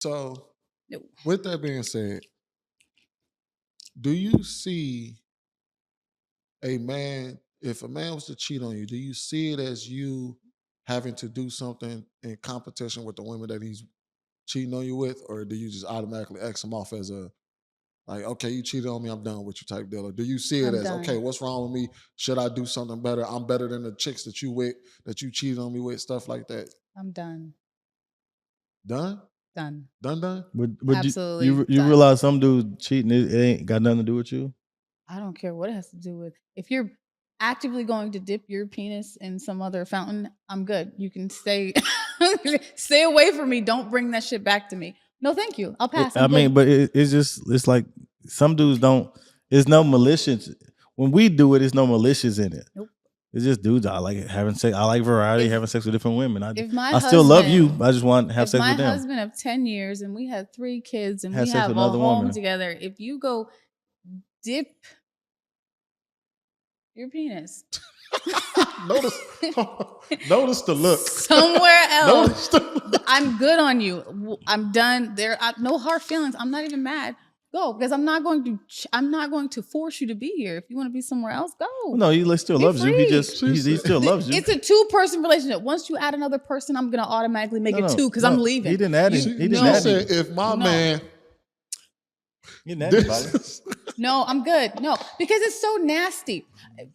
So, No. with that being said, do you see a man, if a man was to cheat on you, do you see it as you having to do something in competition with the women that he's cheating on you with, or do you just automatically X him off as a like, okay, you cheated on me, I'm done with you type deal? Or do you see it I'm as, okay, done. what's wrong with me? Should I do something better? I'm better than the chicks that you with, that you cheated on me with, stuff like that. I'm done. Done? Done. Done? But Absolutely you done. realize some dudes cheating, it ain't got nothing to do with you? I don't care what it has to do with. If you're actively going to dip your penis in some other fountain, I'm good. You can stay stay away from me. Don't bring that shit back to me. No, thank you. I'll pass. I mean, but it's like some dudes don't. There's no malicious. When we do it, there's no malicious in it. Nope. It's just dudes. I like having sex. I like variety, having sex with different women. I I still love you. I just want to have sex with them. My husband of 10 years and we had 3 kids and Have we sex have with a another home woman. together. If you go dip your penis Notice the look. somewhere else, Notice the look. I'm good on you. I'm done. No hard feelings. I'm not even mad. Go, because I'm not going to force you to be here. If you want to be somewhere else, go. Well, no, he still Be loves you. free. He still loves you. It's a 2-person relationship. Once you add another person, I'm gonna automatically make it 2 because I'm leaving. He didn't add it. She He didn't add said, it. if my man. He didn't add anybody. No, I'm good. No, because it's so nasty.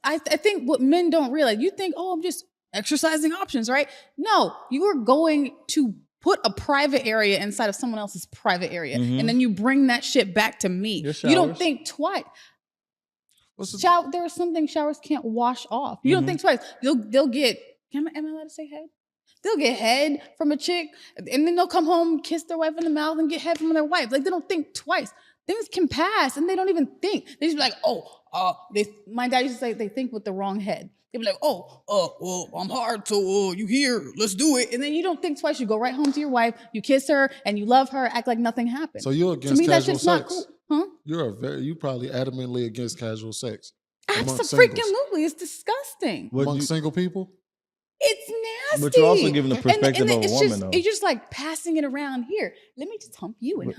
I think what men don't realize, you think, oh, I'm just exercising options, right? No, you are going to put a private area inside of someone else's private area, and then you bring that shit back to me. You don't think twice. There are some things showers can't wash off. You don't think twice. They'll get. Am I allowed to say head? They'll get head from a chick, and then they'll come home, kiss their wife in the mouth, and get head from their wife. Like, they don't think twice. Things can pass, and they don't even think. They just be like, my dad used to say they think with the wrong head. They'd be like, well, I'm hard, so you here, let's do it. And then you don't think twice. You go right home to your wife, you kiss her, and you love her, act like nothing happened. So you're against to me, casual that shit's sex? not cool. Huh? You probably adamantly against casual sex. Absolutely, it's disgusting. Among single people? It's nasty. But you're also giving the perspective of a woman, though. It's just like passing it around here. Let me just hump you and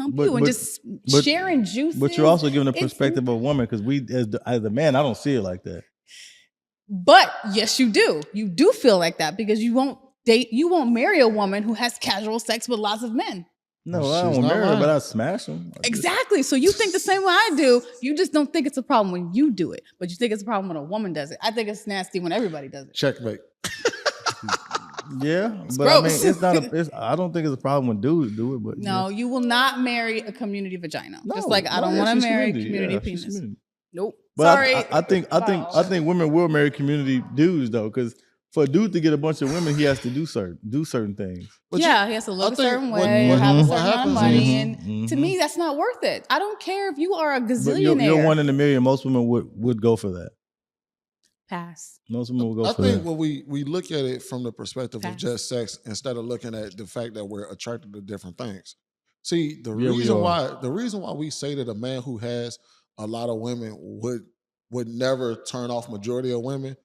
just sharing juices. But you're also giving the perspective of a woman, because as a man, I don't see it like that. But yes, you do. You do feel like that because you won't marry a woman who has casual sex with lots of men. No, I don't marry her, but I smash them. Exactly. So you think the same way I do. You just don't think it's a problem when you do it, but you think it's a problem when a woman does it. I think it's nasty when everybody does it. Checkmate. Yeah, it's but gross. I mean, I don't think it's a problem when dudes do it. But no, you will not marry a community vagina. Just like I don't want to marry community penis. Nope. But sorry. I think women will marry community dudes though, because for a dude to get a bunch of women, he has to do certain things. But he has to look a certain way, have a certain amount of money, and to me, that's not worth it. I don't care if you are a gazillionaire. You're 1 in a million. Most women would go for that. Pass. Most women will go for that. I that. think when we look at it from the perspective of just sex, instead of looking at the fact that we're attracted to different things. See, the reason why we say that a man who has a lot of women would never turn off majority of women,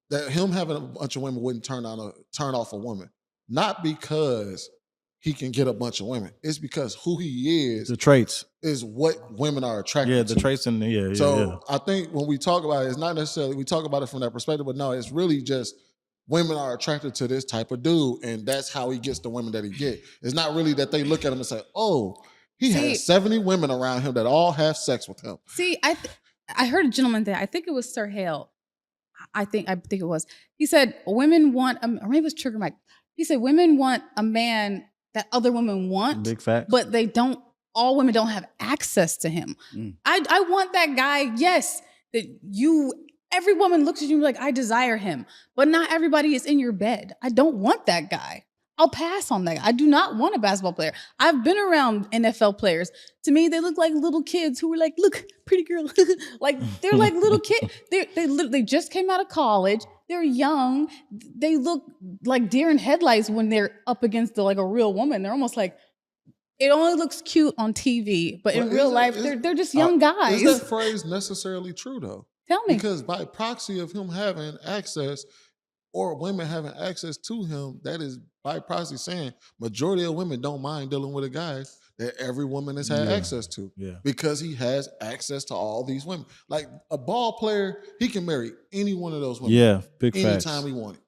that him having a bunch of women wouldn't turn off a woman. Not because he can get a bunch of women. It's because who he is. The traits. Is what women are attracted to. Yeah, the traits and I think when we talk about it, it's not necessarily, we talk about it from that perspective, but no, it's really just women are attracted to this type of dude, and that's how he gets the women that he get. It's not really that they look at him and say, oh, he has 70 women around him that all have sex with him. See, I heard a gentleman there, I think it was Sir Hale. I think it was. He said women want, or maybe it was Trigger Mike. He said women want a man that other women want, big facts, but they don't. All women don't have access to him. I want that guy. Yes, every woman looks at you like I desire him, but not everybody is in your bed. I don't want that guy. I'll pass on that. I do not want a basketball player. I've been around NFL players. To me, they look like little kids who were like, look, pretty girl. Like, they're like little kids. They just came out of college. They're young. They look like deer in headlights when they're up against a real woman. They're almost like, it only looks cute on TV, but in real life, they're just young guys. Is that phrase necessarily true, though? Tell me. Because by proxy of him having access, or women having access to him, that is by proxy saying majority of women don't mind dealing with a guy that every woman has had access to. Yeah. Because he has access to all these women. Like a ball player, he can marry any one of those women. Yeah, big anytime facts. he wanted.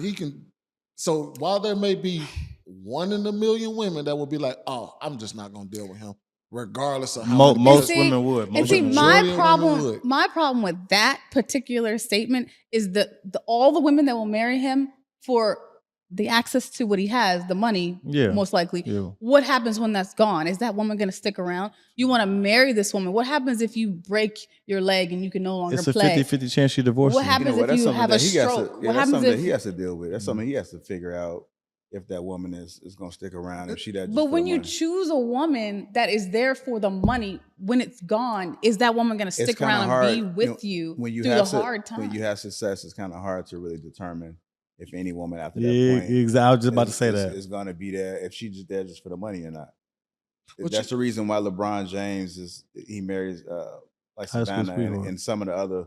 He can. So while there may be 1 in a million women that will be like, oh, I'm just not gonna deal with him, regardless of how many Most see- women would. And Most see, women my would. problem with that particular statement is that all the women that will marry him for the access to what he has, the money, most likely. Yeah. What happens when that's gone? Is that woman going to stick around? You want to marry this woman. What happens if you break your leg and you can no longer play? It's a 50-50 chance she divorces. What happens if you have a stroke? What happens if he has to deal with? That's something he has to figure out if that woman is going to stick around. If she that. But when you choose a woman that is there for the money, when it's gone, is that woman going to stick around and be with you through the hard time? When you have success, it's kind of hard to really determine if any woman after that point. Exactly. I was just about to say that is going to be there if she's just there just for the money or not. That's the reason why LeBron James he marries like Savannah and some of the other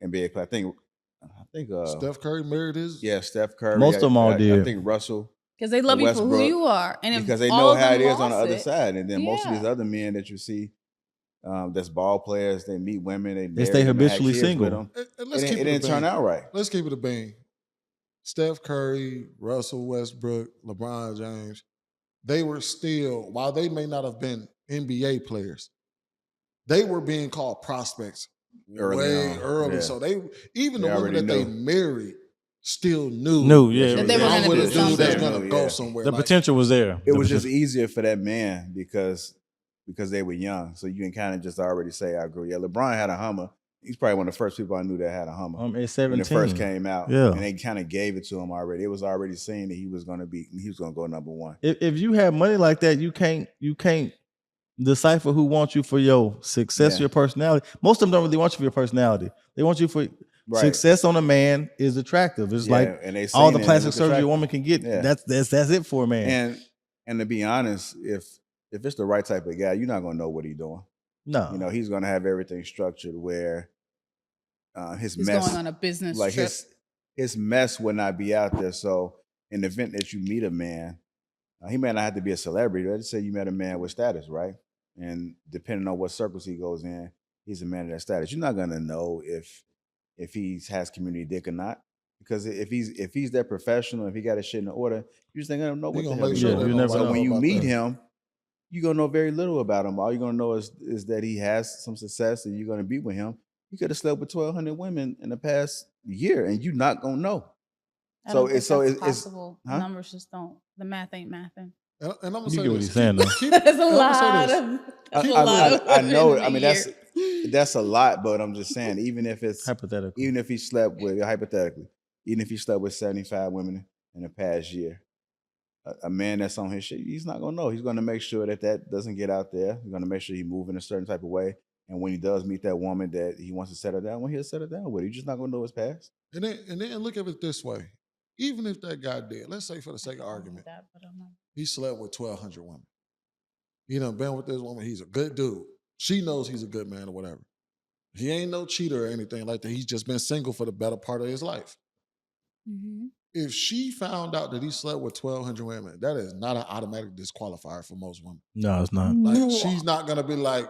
NBA players. I think Steph Curry married his. Yeah, Steph Curry. Most of them all did. I think Russell. Because they love you for who you are, and because they know how it is on the other side. And then most of these other men that you see, that's ball players, they meet women, they stay habitually single. With them. It didn't turn out right. Let's keep it a bang. Steph Curry, Russell Westbrook, LeBron James, they were still, while they may not have been NBA players, they were being called prospects early. Yeah. So even the women that they married still knew that they were going to do something. That's going to go somewhere. The potential was there. It was just easier for that man because they were young. So you can kind of just already say, I agree. Yeah, LeBron had a Hummer. He's probably one of the first people I knew that had a Hummer. At 17. When it first came out. Yeah. And they kind of gave it to him already. It was already saying that he was going to go number one. If you have money like that, you can't decipher who wants you for your success, your personality. Most of them don't really want you for your personality. They want you for success on a man is attractive. It's like and all the plastic surgery a woman can get. Yeah. That's it for a man. And to be honest, if it's the right type of guy, you're not gonna know what he's doing. No, he's gonna have everything structured where he's mess going on a business like trip. his mess would not be out there. So in the event that you meet a man, he may not have to be a celebrity. Let's say you met a man with status, right? And depending on what circles he goes in, he's a man of that status. You're not gonna know if he has community dick or not. Because if he's that professional, if he got his shit in order, you just ain't gonna know what the hell. You never know. When you meet him, you're gonna know very little about him. All you're gonna know is that he has some success and you're gonna be with him. You could have slept with 1,200 women in the past year and you're not gonna know. It's possible. The numbers just don't. The math ain't mathing. And I'm gonna you say get what he's saying though. There's a lot of. I know. I mean, that's a lot, but I'm just saying, even if it's hypothetical, even if he slept with 75 women in the past year, a man that's on his shit, he's not gonna know. He's gonna make sure that doesn't get out there. He's gonna make sure he move in a certain type of way. And when he does meet that woman that he wants to settle down, he'll settle down with. He's just not gonna know his past. And then look at it this way: even if that guy did, let's say for the sake of argument, he slept with 1,200 women. He done been with this woman. He's a good dude. She knows he's a good man or whatever. He ain't no cheater or anything like that. He's just been single for the better part of his life. Mm-hmm. If she found out that he slept with 1,200 women, that is not an automatic disqualifier for most women. No, it's not. Like she's not gonna be like,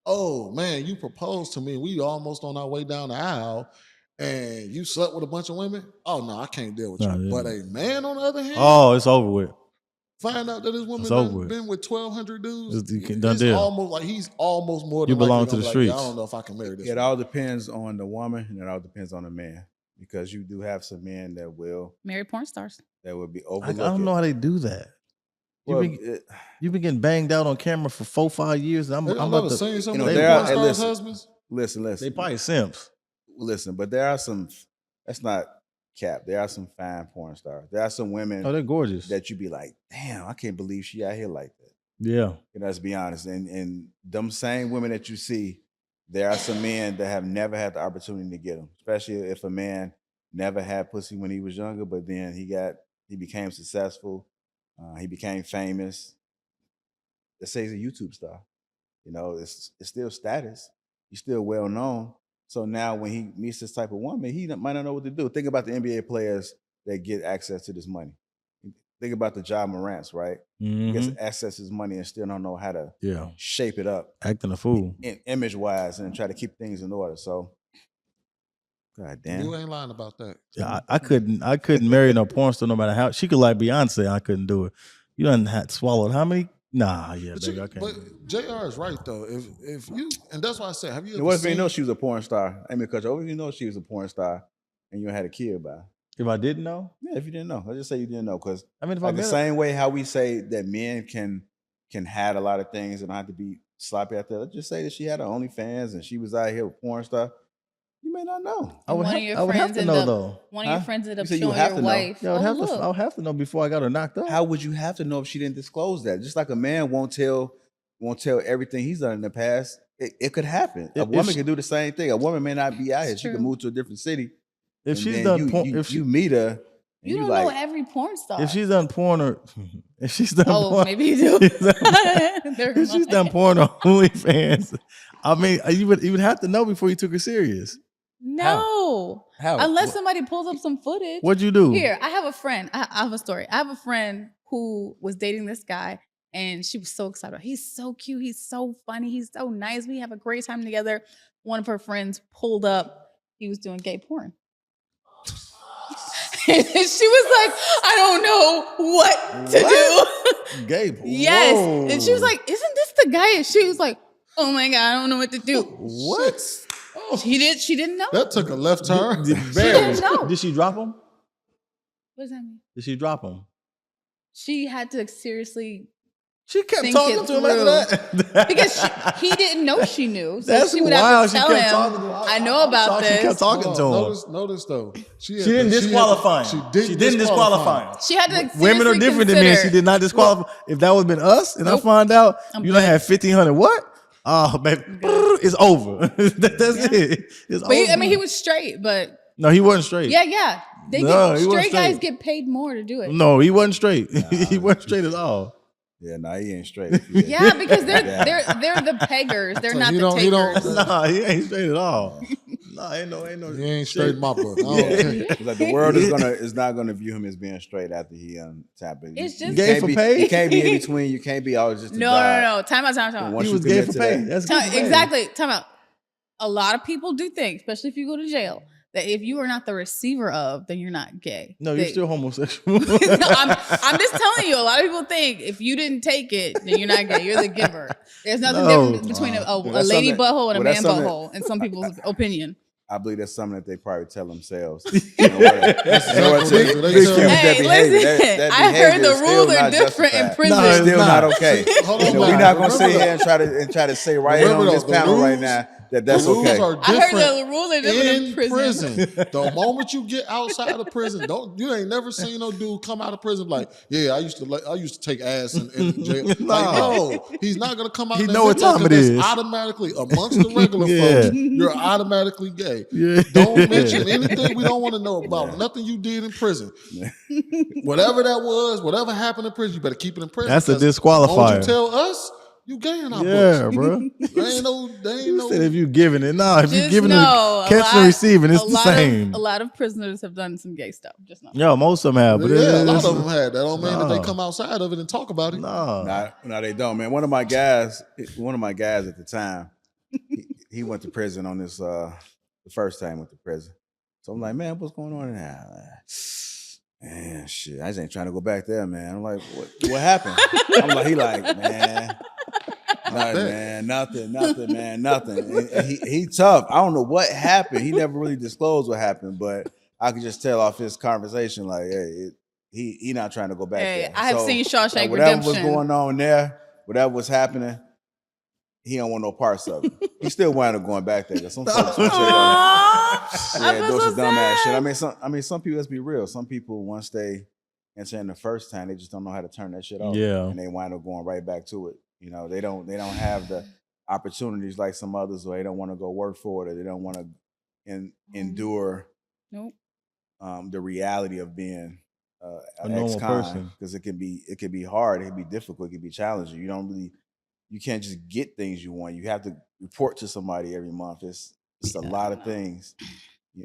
oh man, you proposed to me. We almost on our way down the aisle. And you slept with a bunch of women? Oh no, I can't deal with you. Yeah. But a man, on the other hand, it's over with. Find out that this woman has been with 1,200 dudes. It's deal. Almost like he's almost more than you belong to the streets. I don't know if I can marry this. It all depends on the woman, and it all depends on the man, because you do have some men that will marry porn stars. That would be overlooked. I don't know how they do that. Well, you've been getting banged out on camera for 4-5 years. I'm about to say something. Listen. They probably simps. Listen, but there are some. That's not cap. There are some fine porn stars. There are some women. Oh, they're gorgeous. That you be like, damn, I can't believe she out here like that. Yeah. Let's be honest. And them same women that you see, there are some men that have never had the opportunity to get them. Especially if a man never had pussy when he was younger, but then he became successful. He became famous. Let's say he's a YouTube star. It's still status. He's still well known. So now when he meets this type of woman, he might not know what to do. Think about the NBA players that get access to this money. Think about the Ja Morants, right? He gets access to his money and still don't know how to shape it up. Acting a fool. Image-wise and try to keep things in order. So, God damn. You ain't lying about that. Yeah, I couldn't marry no porn star no matter how. She could like Beyonce. I couldn't do it. You done had swallowed how many? Nah, yeah, baby, I can't. But JR is right though. If you, and that's why I said, have you ever what if seen? you know she was a porn star? I mean, because what if you know she was a porn star and you had a kid by her? If I didn't know? Yeah, if you didn't know. Let's just say you didn't know. Because I mean, if like the same way how we say that men can hide a lot of things and don't have to be sloppy out there. Let's just say that she had her OnlyFans and she was out here with porn star. You may not know. I would have to know though. One of your friends ended up showing your wife. Yeah, I would have to know before I got her knocked up. How would you have to know if she didn't disclose that? Just like a man won't tell everything he's done in the past. It could happen. A woman can do the same thing. A woman may not be out here. She can move to a different city. If she's done porn, if you meet her, you don't know every porn star. If she's done porn or if she's done porn, maybe you do. If she's done porn on OnlyFans, I mean, you would have to know before you took her serious. No. How? Unless somebody pulls up some footage. What'd you do? Here, I have a friend. I have a story. I have a friend who was dating this guy and she was so excited. He's so cute. He's so funny. He's so nice. We have a great time together. One of her friends pulled up. He was doing gay porn. And she was like, I don't know what to do. Gay porn? Yes. Whoa. And she was like, isn't this the guy? And she was like, oh my God, I don't know what to do. What? She didn't know. That took a left turn. She didn't know. Did she drop him? What does that mean? Did she drop him? She had to seriously. She kept talking to him after that. Because he didn't know she knew. So That's she would have to tell him, I know about this. She kept talking to him. Notice though. She didn't disqualify him. She didn't disqualify him. She had to Women are different than men. She did not disqualify. If that would have been us and I find out you don't have 1,500 what? Oh, baby, it's over. That's it. It's over. I mean, he was straight, but. No, he wasn't straight. Yeah. Straight guys get paid more to do it. No, he wasn't straight. He wasn't straight at all. Yeah, he ain't straight. Yeah, because they're the peggers. They're not the takers. Nah, he ain't straight at all. Nah, ain't no. He ain't straight in my book. It's like the world is not gonna view him as being straight after he tapped it. It's just gay for pay. You can't be in between. You can't be always just no. Time out. He was gay for pay. Exactly. Time out. A lot of people do think, especially if you go to jail, that if you are not the receiver of, then you're not gay. No, you're still homosexual. I'm just telling you, a lot of people think if you didn't take it, then you're not gay. You're the giver. There's nothing different between a lady butthole and a man butthole, in some people's opinion. I believe that's something that they probably tell themselves. Hey, listen, I heard the rules are different in prison. No, it's still not okay. We're not going to sit here and try to say right here on this panel right now that's okay. I heard the rules are different in prison. The moment you get outside of prison, you ain't never seen no dude come out of prison like, yeah, I used to take ass in jail. Like, no, he's not gonna come out. He know what time it is. Automatically amongst the regular folks, you're automatically gay. Yeah. Don't mention anything we don't want to know about. Nothing you did in prison. Whatever that was, whatever happened in prison, you better keep it in prison. That's a disqualifier. You tell us. You gay in our books. Yeah, bro. You said if you giving it, if you giving it, catching and receiving, it's the same. A lot of prisoners have done some gay stuff. Just not. Yeah, most of them have. But a lot of them had. That don't mean that they come outside of it and talk about it. No, they don't, man. One of my guys at the time, he went to prison on this the first time went to prison. So I'm like, man, what's going on now? Man, shit, I just ain't trying to go back there, man. I'm like, what happened? He like, man. Nothing, man. And he tough. I don't know what happened. He never really disclosed what happened, but I could just tell off his conversation, like, hey, he not trying to go back there. I have seen Shawshank Redemption. Whatever was going on there, whatever was happening, he don't want no parts of it. He still wound up going back there. Some folks doing some dumbass shit. I mean, some people, let's be real. Some people, once they enter in the first time, they just don't know how to turn that shit off. Yeah. And they wind up going right back to it. You know, they don't have the opportunities like some others, or they don't want to go work for it, or they don't want to endure the reality of being a normal person. Because it can be hard, it can be difficult, it can be challenging. You can't just get things you want. You have to report to somebody every month. It's a lot of things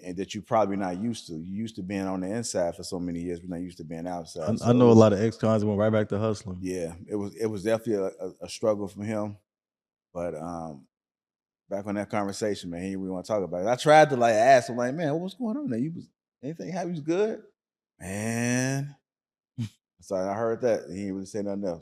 and that you're probably not used to. You're used to being on the inside for so many years. We're not used to being outside. I know a lot of ex-cons that went right back to hustling. Yeah, it was definitely a struggle for him. But back on that conversation, man, he didn't really want to talk about it. I tried to like ask him, like, man, what's going on there? Anything happy? Was good? Man. So I heard that. He didn't really say nothing else.